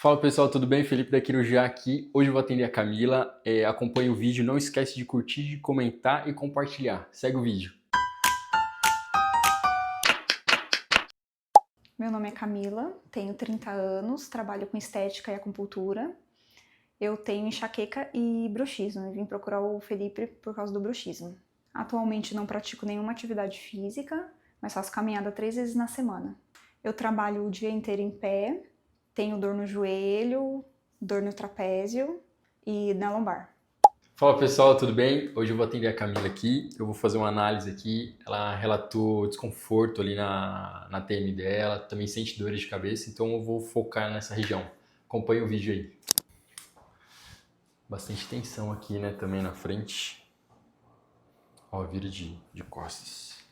Fala pessoal, tudo bem? Felipe da Quirurgia aqui. Hoje eu vou atender a Camila. Acompanhe o vídeo, não esquece de curtir, de comentar e compartilhar. Segue o vídeo. Meu nome é Camila, tenho 30 anos, trabalho com estética e acupuntura. Eu tenho enxaqueca e bruxismo. Eu vim procurar o Felipe por causa do bruxismo. Atualmente não pratico nenhuma atividade física, mas faço caminhada 3 vezes na semana. Eu trabalho o dia inteiro em pé, tenho dor no joelho, dor no trapézio e na lombar. Fala pessoal, tudo bem? Hoje eu vou atender a Camila aqui. Eu vou fazer uma análise aqui. Ela relatou desconforto ali na TM dela, também sente dores de cabeça, então eu vou focar nessa região. Acompanhe o vídeo aí. Bastante tensão aqui, né? Também na frente. Ó, vira de costas.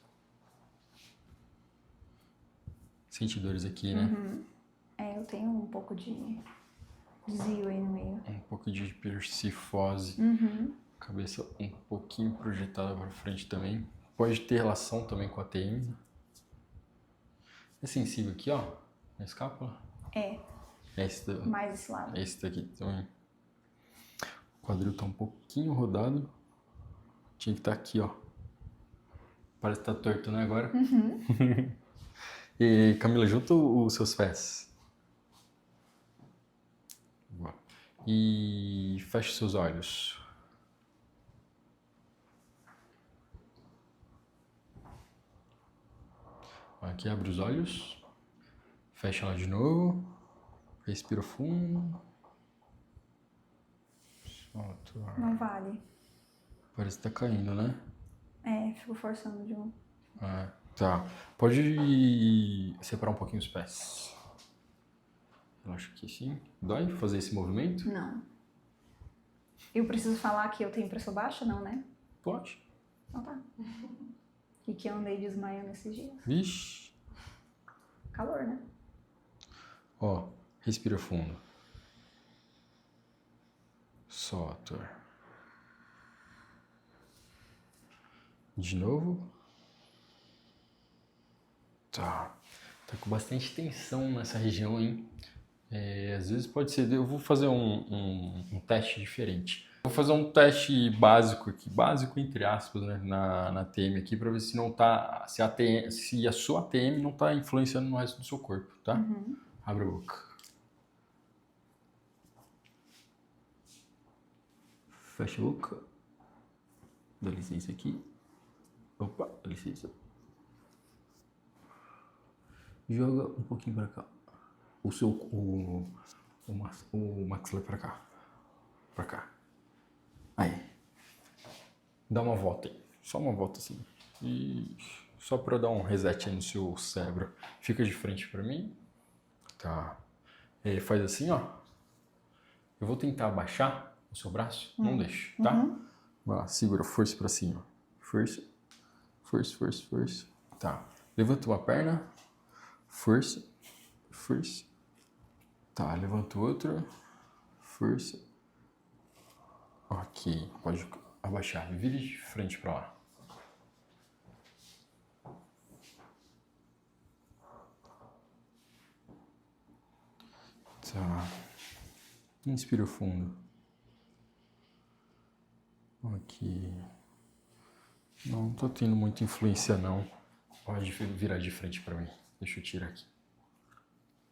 Sente dores aqui, né? Uhum. Eu tenho um pouco de desvio aí no meio. Um pouco de hipercifose. Uhum. Cabeça um pouquinho projetada para frente também. Pode ter relação também com a TM. É sensível aqui, ó, na escápula? É, mais esse lado. Esse daqui também. O quadril tá um pouquinho rodado. Tinha que estar aqui, ó. Parece que tá torto, né, agora? Uhum. E Camila, junta os seus pés. Boa. E feche seus olhos. Aqui abre os olhos. Fecha ela de novo. Respira fundo. Solta o ar. Não vale. Parece que tá caindo, né? Fico forçando de um. Tá. Pode separar um pouquinho os pés. Relaxa aqui assim. Dói fazer esse movimento? Não. Eu preciso falar que eu tenho pressão baixa? Não, né? Pode. Então tá. E que eu andei desmaiando esses dias. Vixe. Calor, né? Ó, respira fundo. Solta o ar. De novo. Tá. Tá com bastante tensão nessa região, hein? Às vezes pode ser... Eu vou fazer um teste diferente. Vou fazer um teste básico aqui, básico entre aspas, né, na TM aqui, pra ver se não tá... Se a sua TM não tá influenciando no resto do seu corpo, tá? Uhum. Abre a boca. Fecha a boca. Dá licença aqui. Opa, dá licença. Joga um pouquinho pra cá. O maxilar pra cá. Pra cá. Aí. Dá uma volta aí. Só uma volta assim. E só pra dar um reset aí no seu cérebro. Fica de frente pra mim. Tá. Faz assim, ó. Eu vou tentar abaixar o seu braço. Não deixe, tá? Uhum. Vai lá, segura, força pra cima. Força. Força, força, força. Tá. Levanta uma perna. Força. Força. Tá, levanta o outro. Força. Ok, pode abaixar. Vire de frente pra lá. Tá. Inspira fundo. Ok. Não tô tendo muita influência, não. Pode virar de frente pra mim. Deixa eu tirar aqui.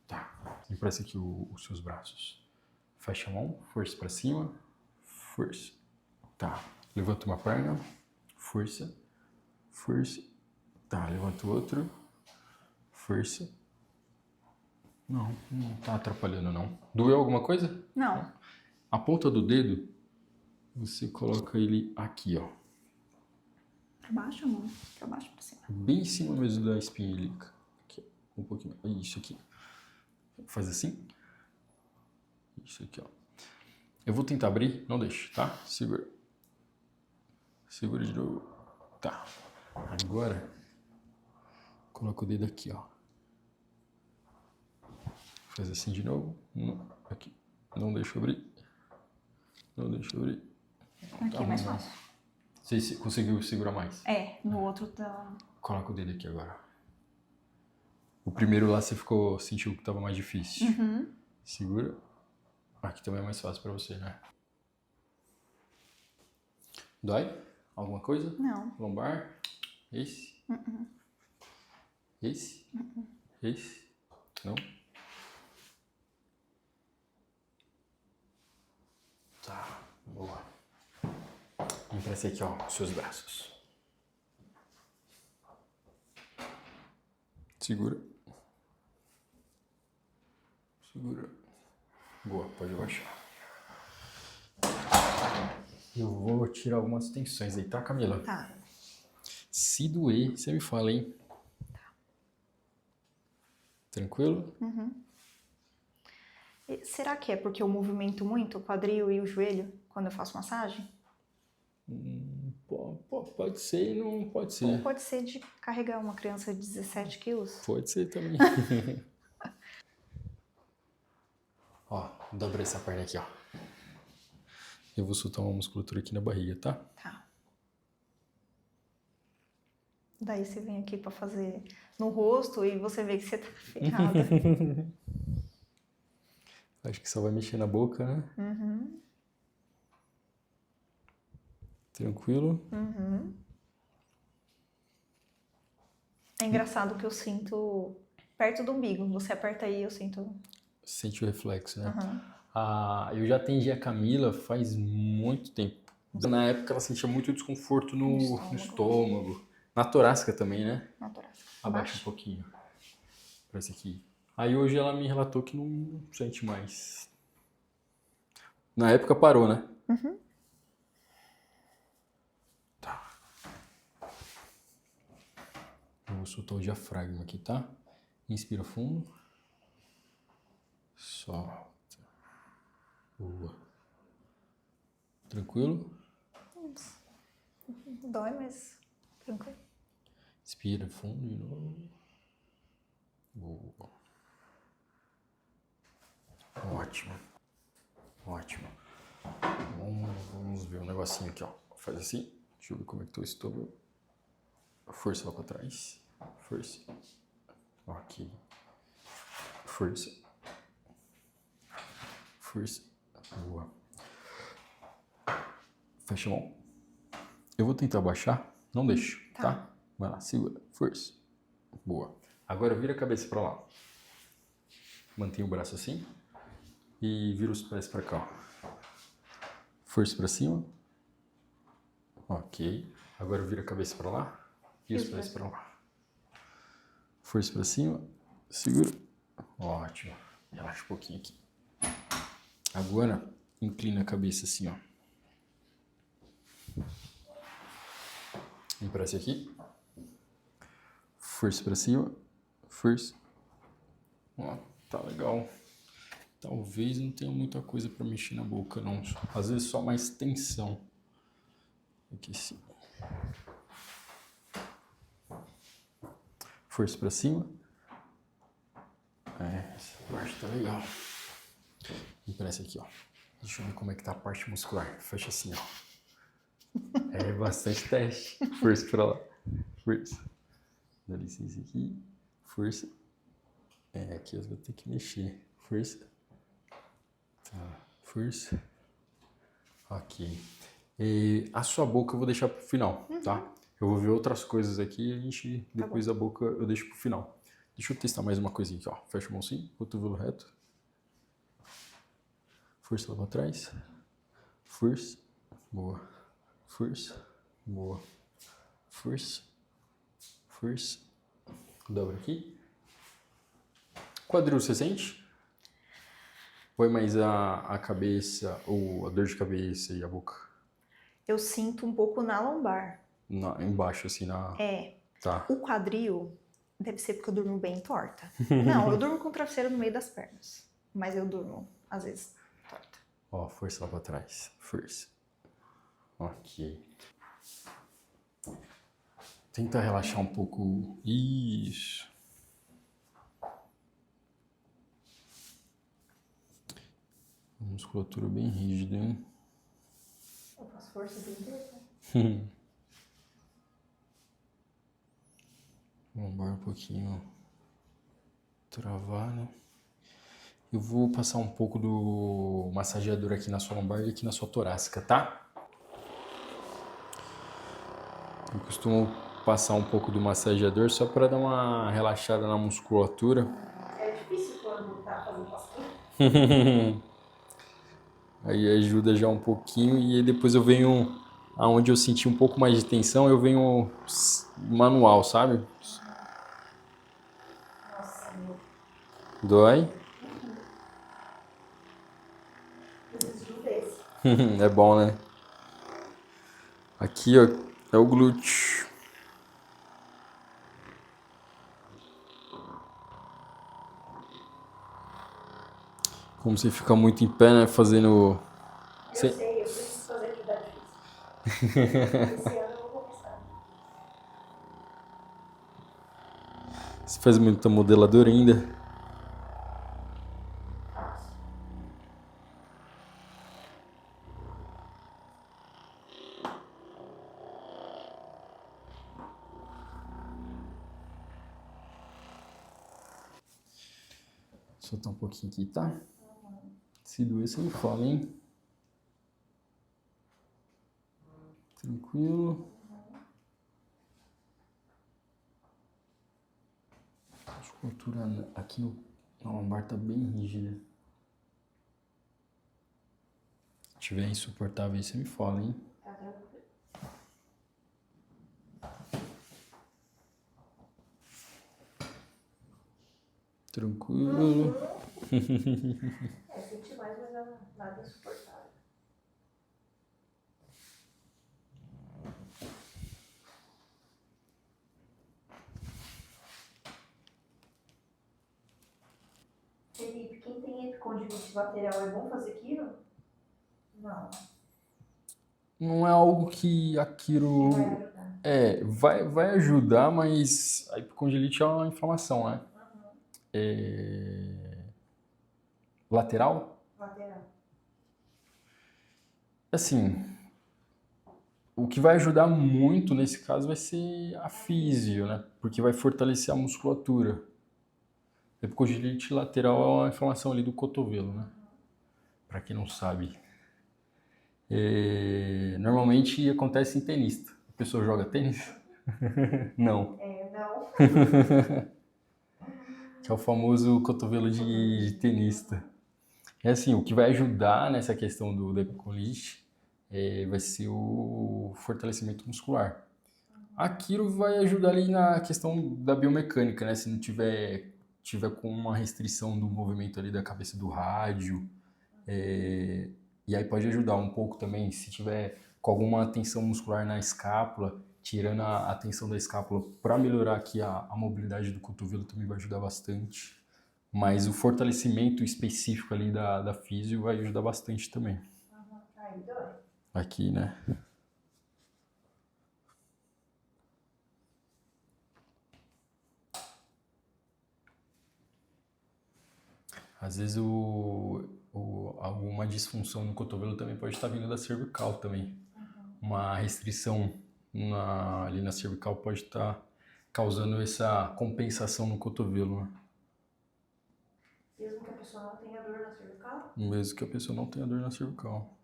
Tá. Empresta aqui os seus braços. Fecha a mão. Força pra cima. Força. Tá. Levanta uma perna. Força. Força. Tá. Levanta o outro. Força. Não tá atrapalhando, não. Doeu alguma coisa? Não. A ponta do dedo, você coloca ele aqui, ó. Pra baixo ou não? Pra baixo ou pra cima? Bem em cima mesmo da espinha ilíaca. Aqui, um pouquinho. Isso aqui. Faz assim. Isso aqui, ó. Eu vou tentar abrir, não deixe, tá? Segura. Segura de novo. Tá. Agora, coloca o dedo aqui, ó. Faz assim de novo. Aqui. Não deixa abrir. Não deixa abrir. Aqui é mais fácil. Você conseguiu segurar mais? No outro tá... Coloca o dedo aqui agora. O primeiro lá você sentiu que tava mais difícil. Uhum. Segura. Aqui também é mais fácil pra você, né? Dói? Alguma coisa? Não. Lombar? Esse? Esse? Esse? Não? Tá, boa. Vem pra esse aqui, ó, seus braços. Segura. Segura. Boa, pode baixar. Eu vou tirar algumas tensões aí, tá, Camila? Tá. Se doer, você me fala, hein? Tranquilo? E será que é porque eu movimento muito o quadril e o joelho quando eu faço massagem? Pode ser e não pode Ou ser. pode ser de carregar uma criança de 17 quilos? Pode ser também. Ó, dobra essa perna aqui, ó. Eu vou soltar uma musculatura aqui na barriga, tá? Tá. Daí você vem aqui pra fazer no rosto e você vê que você tá ferrada. Acho que só vai mexer na boca, né? Tranquilo? É engraçado que eu sinto perto do umbigo. Você aperta aí, eu sinto. Sente o reflexo, né? Aham. Eu já atendi a Camila faz muito tempo. Na época ela sentia muito desconforto no estômago. Na torácica também, né? Na torácica. Abaixa um pouquinho. Pra esse aqui. Aí hoje ela me relatou que não sente mais. Na época parou, né? Tá. Eu vou soltar o diafragma aqui, tá? Inspira fundo. Solta. Boa. Tranquilo? Dói, mas tranquilo. Inspira fundo de novo. Boa. Ótimo. Ótimo. Vamos ver um negocinho aqui, ó. Faz assim. Deixa eu ver como é que tá o estômago. Força lá pra trás. Força. Ok. Força. Força. Boa. Fecha a mão. Eu vou tentar baixar. Não deixa, tá? Vai lá, segura. Força. Boa. Agora vira a cabeça pra lá. Mantém o braço assim. E vira os pés pra cá, ó. Força pra cima. Ok. Agora vira a cabeça pra lá. E os pés pra lá. Força pra cima. Segura. Ótimo. Relaxa um pouquinho aqui. Agora, inclina a cabeça assim, ó. Vem pra esse aqui. Força pra cima. Força. Ó, tá legal. Talvez não tenha muita coisa pra mexer na boca, não. Às vezes só mais tensão. Aqui sim. Força pra cima. Essa parte tá legal. E pra essa aqui, ó. Deixa eu ver como é que tá a parte muscular. Fecha assim, ó. É bastante teste. Força pra lá. Força. Dá licença aqui. Força. Aqui eu vou ter que mexer. Força. Tá. Força. Ok. A sua boca eu vou deixar pro final, tá? Eu vou ver outras coisas aqui e a gente, depois da boca, eu deixo pro final. Deixa eu testar mais uma coisinha aqui, ó. Fecha a mão assim, cotovelo reto. Força lá pra trás. Força. Boa. Força. Boa. Força. Força. Dobra aqui. Quadril, você sente? Põe mais a cabeça, ou a dor de cabeça e a boca? Eu sinto um pouco na lombar. Embaixo, assim, na... É. Tá. O quadril deve ser porque eu durmo bem torta. Não, eu durmo com o travesseiro no meio das pernas. Mas eu durmo, às vezes, torta. Ó, força lá pra trás. Força. Ok. Tenta relaxar um pouco. Isso. Musculatura bem rígida, hein? Eu faço força bem inteiro. Lombar um pouquinho travado. Eu vou passar um pouco do massageador aqui na sua lombar e aqui na sua torácica, tá? Eu costumo passar um pouco do massageador só para dar uma relaxada na musculatura. É difícil quando tá fazendo bastante. Aí ajuda já um pouquinho e aí depois eu venho aonde eu senti um pouco mais de tensão, eu venho manual, sabe? Nossa, meu. Dói? Preciso de um desse. É bom, né? Aqui, ó, é o glúteo. Como você fica muito em pé, né? Fazendo. Eu sei, eu preciso fazer atividade física. Esse ano eu vou começar. Você faz muita modeladora ainda? Faço. Soltar um pouquinho aqui, tá? Se doer, você me fala, hein? Tranquilo. A musculatura aqui na lombar tá bem rígida. Se tiver insuportável aí, você me fala, hein? Tá tranquilo. Tranquilo. Senti mais, mas nada insuportável. Felipe, quem tem epicondilite lateral é bom fazer quiro? Não. Não é algo que aquilo. Vai ajudar. Vai ajudar, mas a epicondilite é uma inflamação, né? Lateral? Lateral. Assim, o que vai ajudar muito nesse caso vai ser a físio, né? Porque vai fortalecer a musculatura. Epicondilite lateral é uma inflamação ali do cotovelo, né? Pra quem não sabe. Normalmente acontece em tenista. A pessoa joga tênis? Não. Não. Que é o famoso cotovelo de tenista. É assim, o que vai ajudar nessa questão da epicondilite vai ser o fortalecimento muscular. Aquilo vai ajudar ali na questão da biomecânica, né? Se não tiver com uma restrição do movimento ali da cabeça do rádio. E aí pode ajudar um pouco também se tiver com alguma tensão muscular na escápula, tirando a tensão da escápula para melhorar aqui a mobilidade do cotovelo também vai ajudar bastante. Mas o fortalecimento específico ali da físio vai ajudar bastante também. Aí dói. Aqui, né? Às vezes alguma disfunção no cotovelo também pode estar vindo da cervical também. Uma restrição ali na cervical pode estar causando essa compensação no cotovelo, né? Mesmo que a pessoa não tenha dor na cervical? Mesmo que a pessoa não tenha dor na cervical.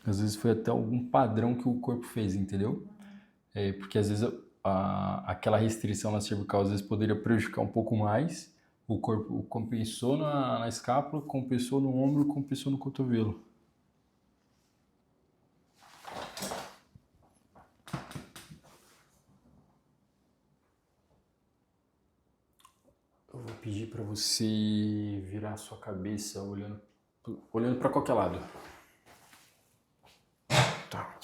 Às vezes foi até algum padrão que o corpo fez, entendeu? Porque às vezes aquela restrição na cervical às vezes poderia prejudicar um pouco mais. O corpo compensou na escápula, compensou no ombro, compensou no cotovelo. Eu vou pedir para você virar a sua cabeça olhando para qualquer lado. Tá.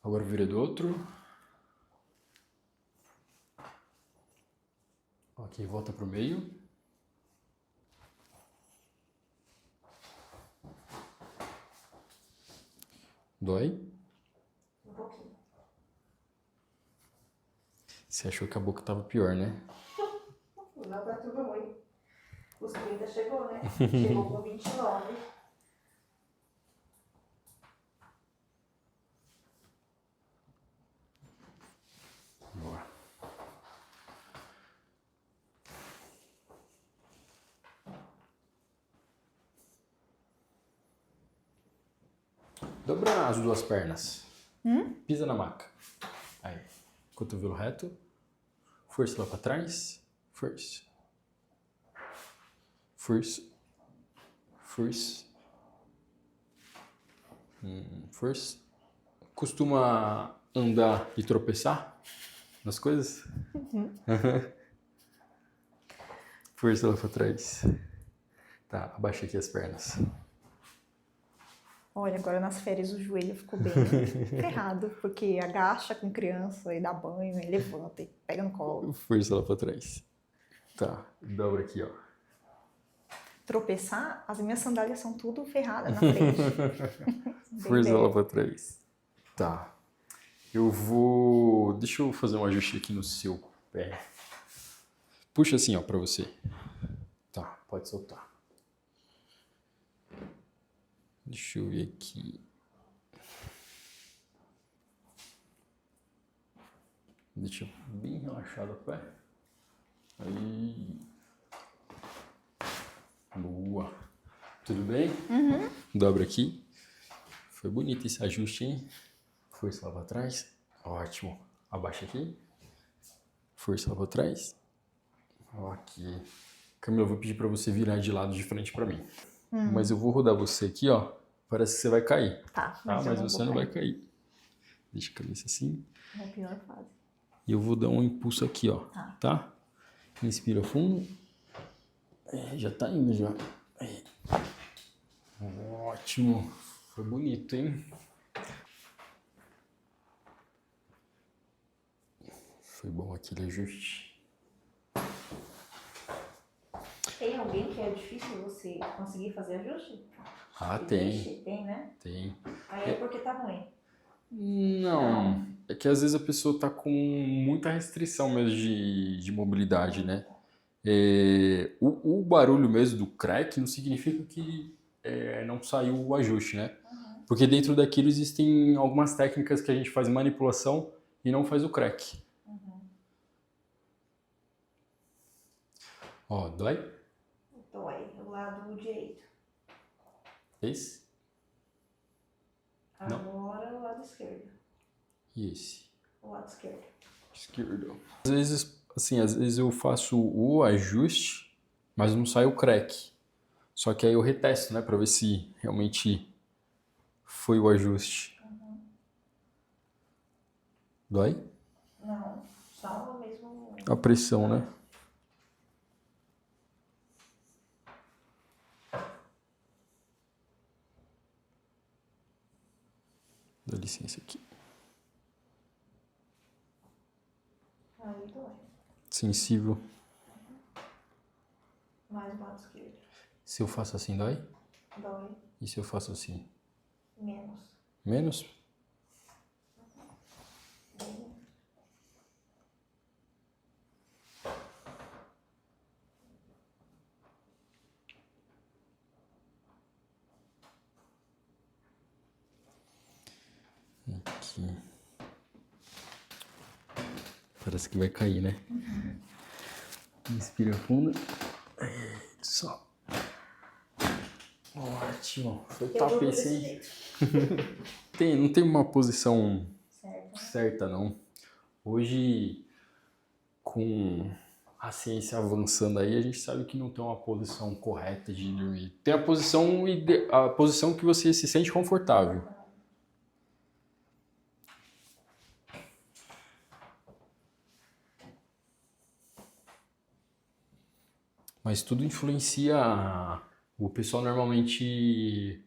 Agora vira do outro. Ok, volta pro meio. Dói? Um pouquinho. Você achou que a boca tava pior, né? Não, tá tudo ruim. Os 30 chegou, né? Chegou com 29. Dobra as duas pernas. Pisa na maca. Aí. Cotovelo reto. Força lá pra trás. Força. Força. Força. Força. Costuma andar e tropeçar nas coisas? Força lá pra trás. Tá, abaixa aqui as pernas. Olha, agora nas férias o joelho ficou bem ferrado, porque agacha com criança e dá banho, e levanta e pega no colo. Força lá pra trás. Tá, dobra aqui, ó. Tropeçar, as minhas sandálias são tudo ferradas na frente. Força lá pra trás. Tá. Deixa eu fazer um ajuste aqui no seu pé. Puxa assim, ó, pra você. Tá, pode soltar. Deixa eu ver aqui. Deixa bem relaxado o pé. Aí. Boa. Tudo bem? Dobra aqui. Foi bonito esse ajuste, hein? Força lá pra trás. Ótimo. Abaixa aqui. Força lá pra trás. Ok. Camila, eu vou pedir pra você virar de lado de frente pra mim. Mas eu vou rodar você aqui, ó. Parece que você vai cair. Tá, Mas eu você não vai cair. Deixa a cabeça assim. É a pior fase. E eu vou dar um impulso aqui, ó. Tá? Inspira fundo. Já tá indo, já. Ótimo. Foi bonito, hein? Foi bom aquele ajuste. Tem alguém que é difícil você conseguir fazer ajuste? Ah, tem. Tem, né? Tem. Aí é porque tá ruim. Não. É que às vezes a pessoa tá com muita restrição mesmo de mobilidade, né? O barulho mesmo do crack não significa que não saiu o ajuste, né? Porque dentro daquilo existem algumas técnicas que a gente faz manipulação e não faz o crack. Ó, dói? Dói, o lado direito. Esse? Agora o lado esquerdo. E esse? O lado esquerdo. Esquerdo. Às vezes eu faço o ajuste, mas não sai o crack. Só que aí eu retesto, né? Pra ver se realmente foi o ajuste. Dói? Não, só mesmo. A pressão, né? Dá licença aqui. Aí dói. Sensível. Mais o lado esquerdo. Se eu faço assim, dói? Dói. E se eu faço assim? Menos. Menos? Aqui. Parece que vai cair, né? Inspira fundo. Só. Ótimo. Foi top esse, hein? Não tem uma posição certa, não. Hoje, com a ciência avançando aí, a gente sabe que não tem uma posição correta de dormir. Tem a posição que você se sente confortável. Mas tudo influencia. O pessoal normalmente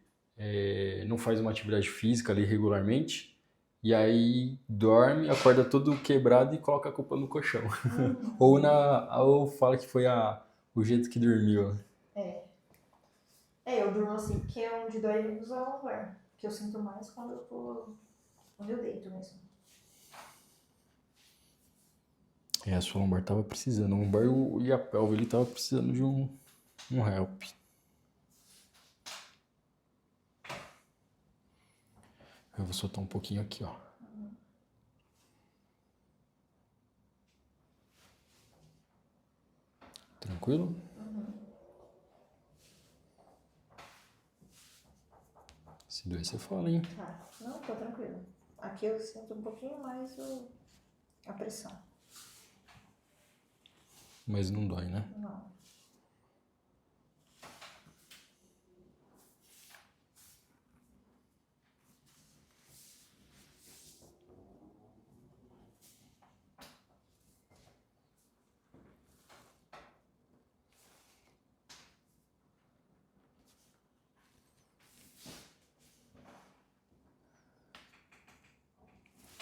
não faz uma atividade física ali regularmente. E aí dorme, acorda todo quebrado e coloca a culpa no colchão. Ou fala que foi o jeito que dormiu. Eu durmo assim, porque é onde dói menos a lombar. Que eu sinto mais quando eu deito mesmo. A sua lombar tava precisando. O lombar e a pelve, ele tava precisando de um help. Eu vou soltar um pouquinho aqui, ó. Tranquilo? Se doer, você fala, hein? Tá. Não, tô tranquilo. Aqui eu sinto um pouquinho mais a pressão. Mas não dói, né? Não.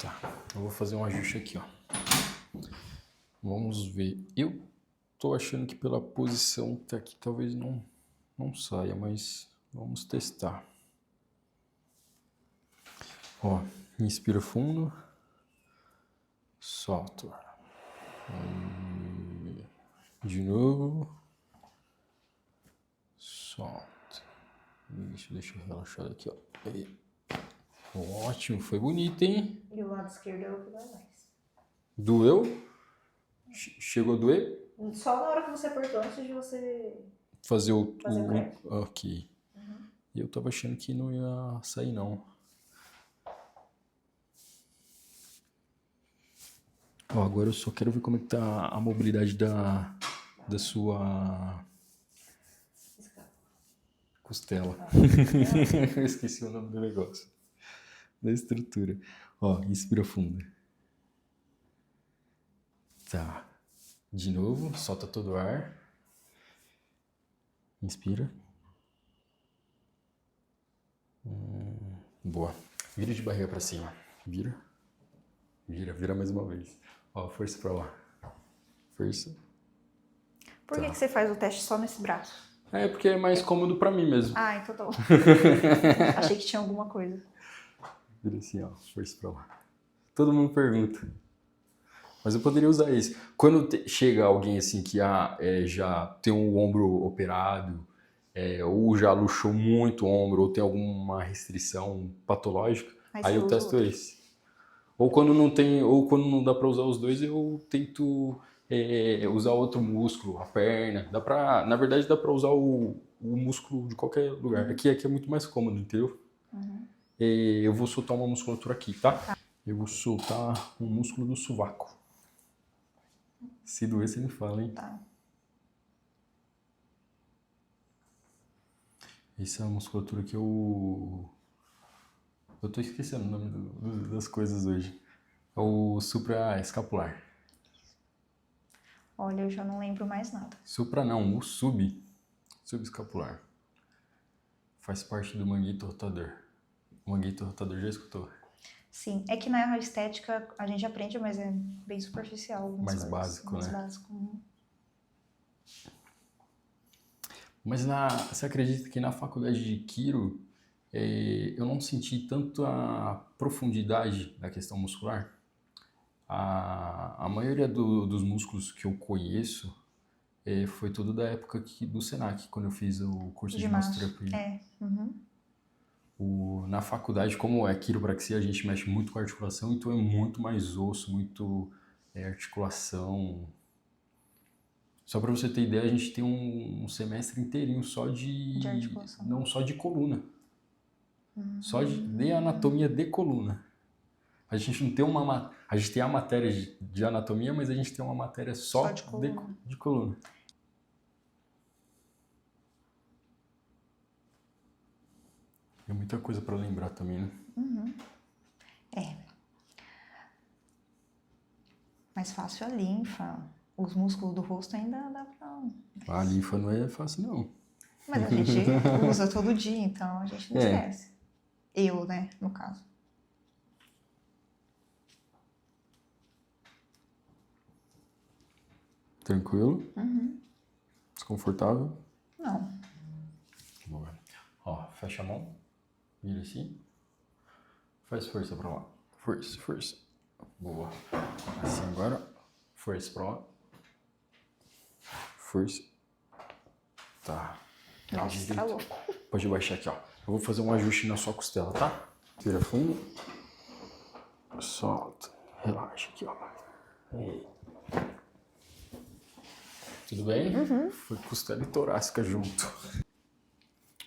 Tá, eu vou fazer um ajuste aqui, ó. Vamos ver. Eu tô achando que pela posição que tá aqui talvez não saia, mas vamos testar. Ó, inspira fundo. Solta. De novo. Solta. Isso, deixa eu relaxar aqui, ó. Aí. Ótimo, foi bonito, hein? E o lado esquerdo é o que dói mais. Doeu? Chegou a doer? Só na hora que você apertou, antes de você Fazer o prep. ok. E eu tava achando que não ia sair, não. Ó, agora eu só quero ver como é que tá a mobilidade da sua costela. Eu esqueci o nome do negócio. Da estrutura. Ó, inspira fundo. Tá. De novo, solta todo o ar. Inspira. Boa. Vira de barriga pra cima. Vira. Vira mais uma vez. Ó, força pra lá. Força. Por que você faz o teste só nesse braço? É porque é mais cômodo pra mim mesmo. Ah, então tá bom. Achei que tinha alguma coisa. Vira assim, ó. Força pra lá. Todo mundo pergunta. Mas eu poderia usar esse. Quando chega alguém assim que já tem o ombro operado, ou já luxou muito o ombro, ou tem alguma restrição patológica, aí eu testo esse. Ou quando não tem, ou quando não dá para usar os dois, eu tento usar outro músculo, a perna. Na verdade, dá para usar o músculo de qualquer lugar. Aqui é muito mais cômodo, entendeu? Eu vou soltar uma musculatura aqui, tá? Eu vou soltar um músculo do sovaco. Se doer, você me fala, hein? Tá. Essa é a musculatura que eu tô esquecendo o nome das coisas hoje. É o supraescapular. Olha, eu já não lembro mais nada. Supra não, o subescapular. Faz parte do manguito rotador. O manguito rotador já escutou? Sim, é que na estética a gente aprende, mas é bem superficial. Mais básico, mais né? Básico. Mas você acredita que na faculdade de Quiro eu não senti tanto a profundidade da questão muscular? A maioria dos músculos que eu conheço foi tudo da época do Senac, quando eu fiz o curso de massoterapia. Na faculdade, como é quiropraxia, a gente mexe muito com a articulação, então é muito mais osso, muito articulação. Só para você ter ideia, a gente tem um semestre inteirinho só de articulação. Não só de coluna. Só de anatomia de coluna. A gente não tem a gente tem a matéria de anatomia, mas a gente tem uma matéria só de coluna. É muita coisa para lembrar também, né? Mais fácil a linfa. Os músculos do rosto ainda dá pra... A linfa não é fácil, não. Mas a gente usa todo dia, então a gente não esquece. Eu, né, no caso. Tranquilo? Desconfortável? Não. Boa. Ó, fecha a mão. Vira assim. Faz força pra lá. Força. Boa. Assim agora. Força pra lá. Força. Tá. Nossa, tá louco. Pode baixar aqui, ó. Eu vou fazer um ajuste na sua costela, tá? Tira fundo. Solta. Relaxa aqui, ó. Aí. Tudo bem? Foi costela e torácica junto.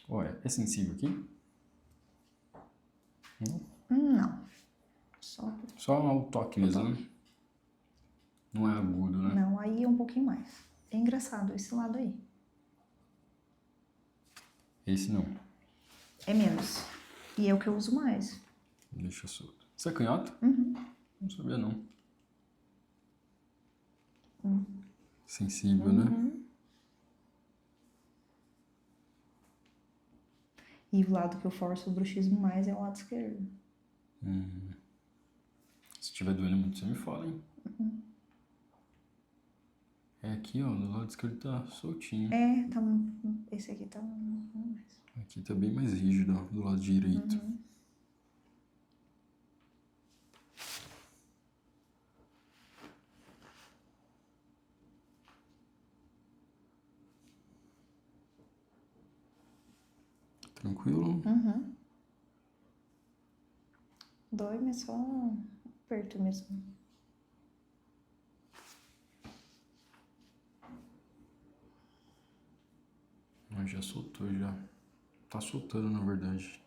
Olha, é sensível aqui? Não. Só o toque mesmo, né? Não é agudo, né? Não, aí é um pouquinho mais. É engraçado esse lado aí. Esse não. É menos. E é o que eu uso mais. Deixa solto. Você é canhoto? Não sabia, não. Sensível, né? E o lado que eu forço o bruxismo mais é o lado esquerdo. Se tiver doendo muito, você me fala, hein? É aqui, ó, do lado esquerdo tá soltinho. É, tá. Esse aqui tá mais. Aqui tá bem mais rígido, ó, do lado direito. Tranquilo? Dói, mas só um aperto mesmo. Mas já soltou, já. Tá soltando, na verdade.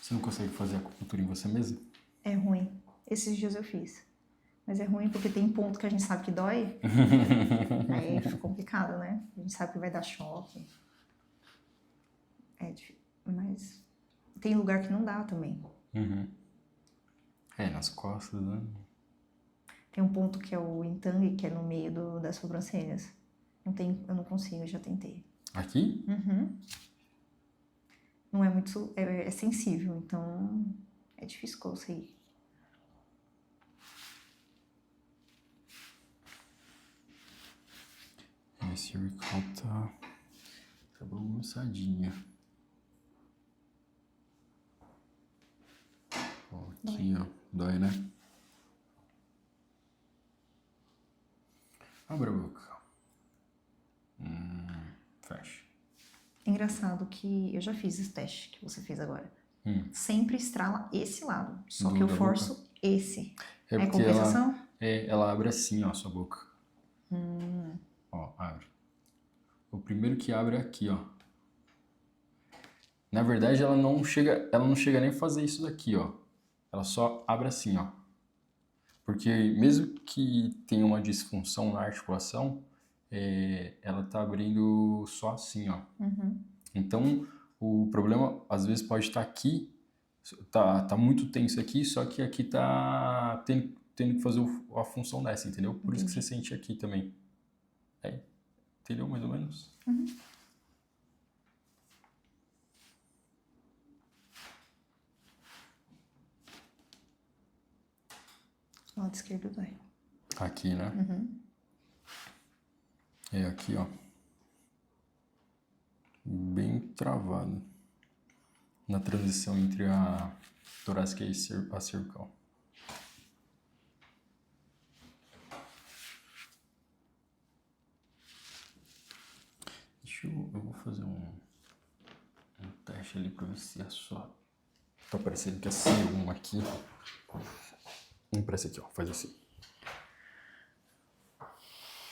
Você não consegue fazer a acupuntura em você mesmo? É ruim. Esses dias eu fiz. Mas é ruim porque tem ponto que a gente sabe que dói. Aí fica complicado, né? A gente sabe que vai dar choque. É difícil. Mas tem lugar que não dá também. É, nas costas, né? Tem um ponto que é o entangue, que é no meio das sobrancelhas. Eu não consigo, eu já tentei. Aqui? Não é muito. É sensível, então é difícil conseguir. Esse cervical tá bagunçadinha. Ó, aqui, ó. Dói, né? Abre a boca. Fecha. É engraçado que eu já fiz esse teste que você fez agora. Sempre estrala esse lado. Só que eu Da forço esse. É É porque compensação? ela abre assim, ó, a sua boca. Ó, abre. O primeiro que abre é aqui, ó. Na verdade, ela não chega nem a fazer isso daqui, ó. Ela só abre assim, ó. Porque mesmo que tenha uma disfunção na articulação, ela tá abrindo só assim, ó. Então, o problema às vezes pode estar aqui, tá muito tenso aqui, só que aqui tá tendo que fazer a função dessa, entendeu? Por isso que você sente aqui também. Entendeu mais ou menos? O lado esquerdo dói. Aqui, né? É aqui, ó. Bem travado. Na transição entre a torácica e a cervical. Eu vou fazer um teste ali pra ver se é só. Tá parecendo que é C1 aqui. Vamos pra esse aqui, ó. Faz assim.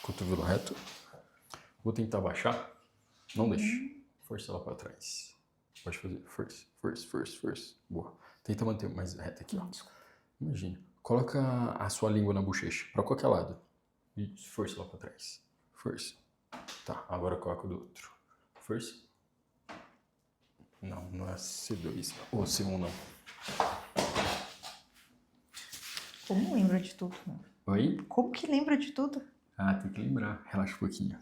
Cotovelo reto. Vou tentar baixar. Não deixe. Força lá pra trás. Pode fazer. Força. Boa. Tenta manter mais reto aqui, ó. Imagina. Coloca a sua língua na bochecha. Pra qualquer lado. E força lá pra trás. Força. Tá, agora coloca o do outro. Força. Não é C2. Ou C1 não. Como lembra de tudo? Oi? Como que lembra de tudo? Ah, tem que lembrar. Relaxa um pouquinho.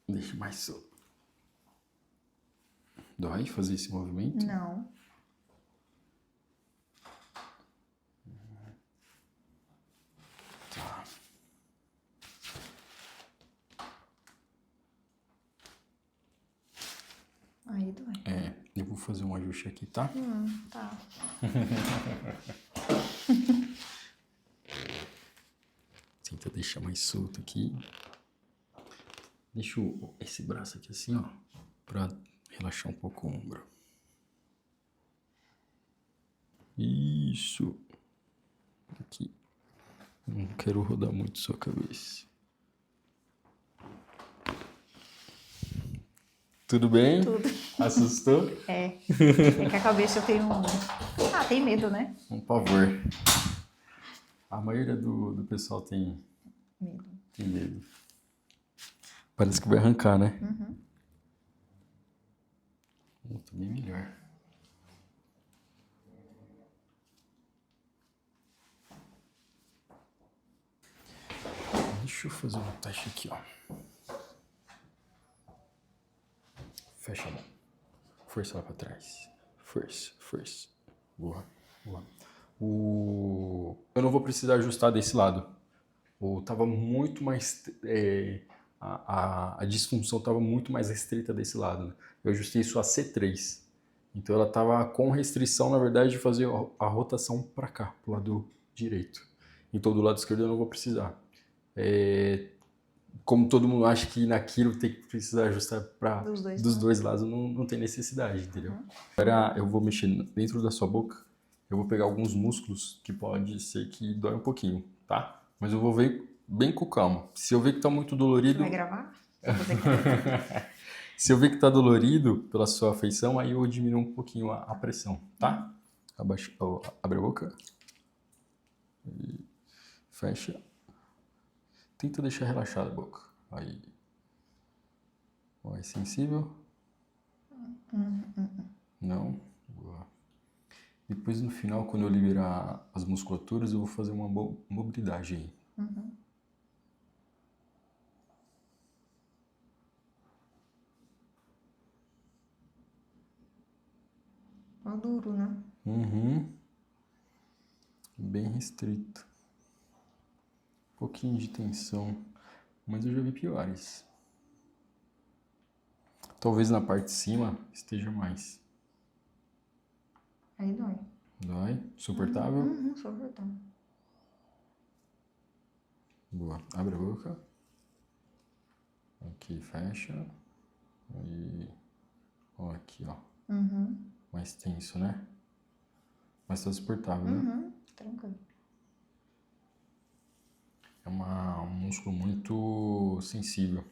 Deixa mais solto. Dói fazer esse movimento? Não. Tá. Aí dói. Eu vou fazer um ajuste aqui, tá? Tá. Tenta deixar mais solto aqui. Deixa esse braço aqui assim, ó. Pra relaxar um pouco o ombro. Isso. Aqui. Não quero rodar muito sua cabeça. Tudo bem? Tudo. Assustou? É que a cabeça eu tenho tem medo, né? Um pavor. A maioria do pessoal tem Medo. medo. Parece que vai arrancar, né? Muito bem melhor. Deixa eu fazer um teste aqui, ó. Fecha a mão. Força lá pra trás. Força. Boa. Eu não vou precisar ajustar desse lado. Tava muito mais... a disfunção tava muito mais restrita desse lado, né? Eu ajustei isso a C3. Então ela tava com restrição, na verdade, de fazer a rotação para cá, pro lado direito. Então do lado esquerdo eu não vou precisar. Como todo mundo acha que naquilo tem que precisar ajustar para dos dois lados, não tem necessidade, entendeu? Agora eu vou mexer dentro da sua boca, eu vou pegar alguns músculos que pode ser que dói um pouquinho, tá? Mas eu vou ver bem com calma. Se eu ver que tá muito dolorido... Vai gravar? Vou fazer gravar. Se eu ver que tá dolorido pela sua afeição, aí eu diminuo um pouquinho a pressão, tá? Abre a boca. E fecha. Tenta deixar relaxada a boca. Aí. Ó, é sensível? Não? Boa. Depois no final, quando eu liberar as musculaturas, eu vou fazer uma mobilidade aí. Tá duro, né? Bem restrito. Um pouquinho de tensão. Mas eu já vi piores. Talvez na parte de cima esteja mais. Aí dói. Dói? Suportável? Suportável. Boa. Abre a boca. Aqui, fecha. Aí. Ó, aqui, ó. Mais tenso, né? Mas tá suportável, né? Tranquilo. É um músculo muito sensível.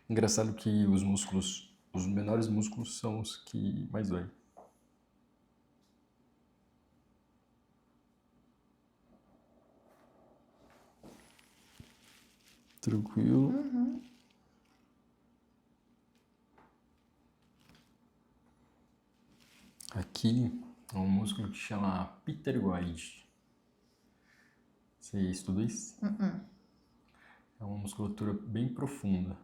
Engraçado que os menores músculos são os que mais dói. Tranquilo. Aqui é um músculo que chama pterygoide. Você estuda isso? É uma musculatura bem profunda.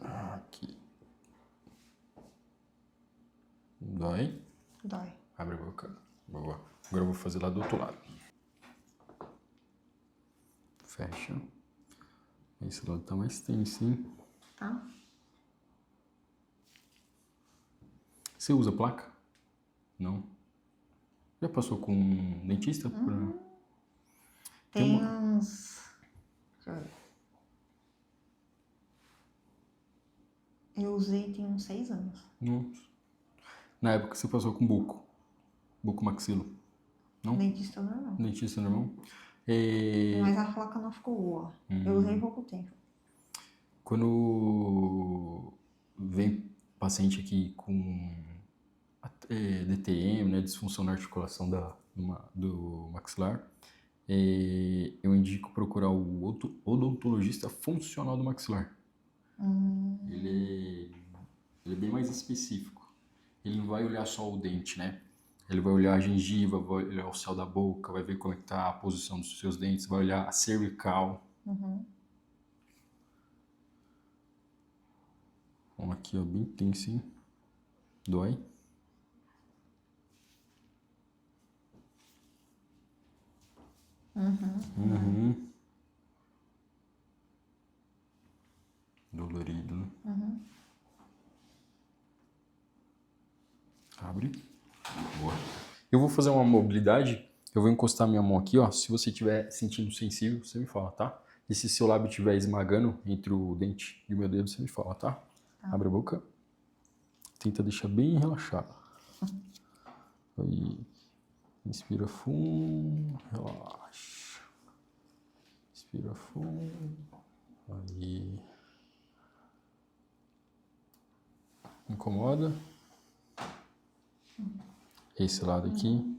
Aqui. Dói? Dói. Abre a boca. Boa. Agora eu vou fazer lá do outro lado. Fecha. Esse lado tá mais tenso, hein? Tá? Você usa placa? Não. Já passou com um dentista? Tem uns... Deixa eu ver. Eu usei tem uns 6 anos. Nossa. Na época você passou com buco. Buco maxilo. Não? Dentista normal. Dentista normal? Mas a placa não ficou boa. Eu usei pouco tempo. Quando vem paciente aqui com DTM, né, disfunção na articulação do maxilar, eu indico procurar o odontologista funcional do maxilar. Ele é bem mais específico. Ele não vai olhar só o dente, né? Ele vai olhar a gengiva, vai olhar o céu da boca, vai ver como é que tá a posição dos seus dentes, vai olhar a cervical. Bom, aqui, ó, bem tenso, hein? Dói? Dolorido, né? Abre. Boa. Eu vou fazer uma mobilidade. Eu vou encostar minha mão aqui, ó. Se você estiver sentindo sensível, você me fala, tá? E se seu lábio estiver esmagando entre o dente e o meu dedo, você me fala, tá? Abre a boca. Tenta deixar bem relaxado. Aí. Inspira fundo. Relaxa. Inspira fundo. Aí. Incomoda. Esse lado aqui.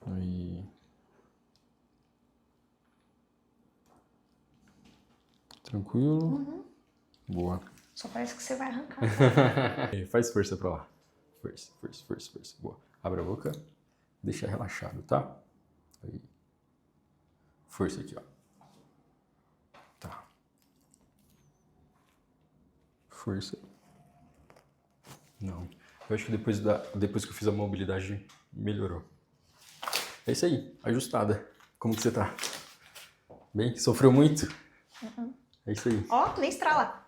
Aí. Tranquilo? Boa. Só parece que você vai arrancar. Faz força pra lá. Força, força, força, força. Boa. Abre a boca. Deixa relaxado, tá? Aí. Força aqui, ó. Tá. Força. Não. Eu acho que depois que eu fiz a mobilidade, melhorou. É isso aí. Ajustada. Como que você tá? Bem? Sofreu muito? É isso aí. Ó, nem estrala.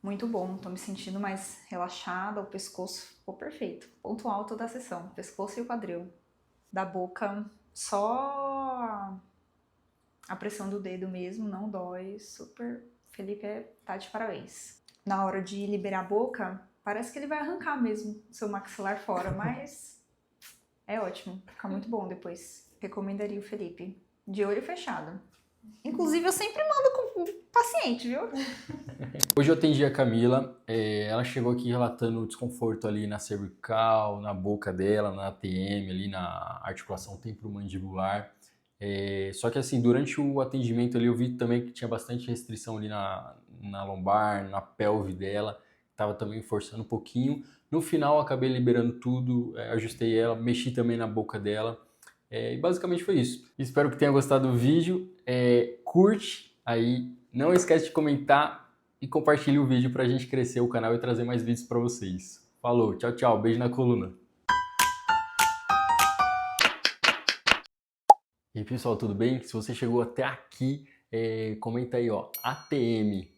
Muito bom, tô me sentindo mais relaxada, o pescoço ficou perfeito. Ponto alto da sessão, pescoço e o quadril. Da boca, só a pressão do dedo mesmo, não dói, super. Felipe tá de parabéns. Na hora de liberar a boca, parece que ele vai arrancar mesmo o seu maxilar fora, mas é ótimo, fica muito bom depois. Recomendaria o Felipe, de olho fechado. Inclusive, eu sempre mando com o paciente, viu? Hoje eu atendi a Camila, ela chegou aqui relatando o desconforto ali na cervical, na boca dela, na ATM, ali na articulação temporomandibular. Só que assim, durante o atendimento ali eu vi também que tinha bastante restrição ali na lombar, na pelve dela, estava também forçando um pouquinho. No final eu acabei liberando tudo, ajustei ela, mexi também na boca dela. E basicamente foi isso. Espero que tenha gostado do vídeo. Curte aí, não esquece de comentar e compartilhe o vídeo pra gente crescer o canal e trazer mais vídeos pra vocês. Falou, tchau, tchau, beijo na coluna. E aí, pessoal, tudo bem? Se você chegou até aqui, comenta aí, ó, ATM.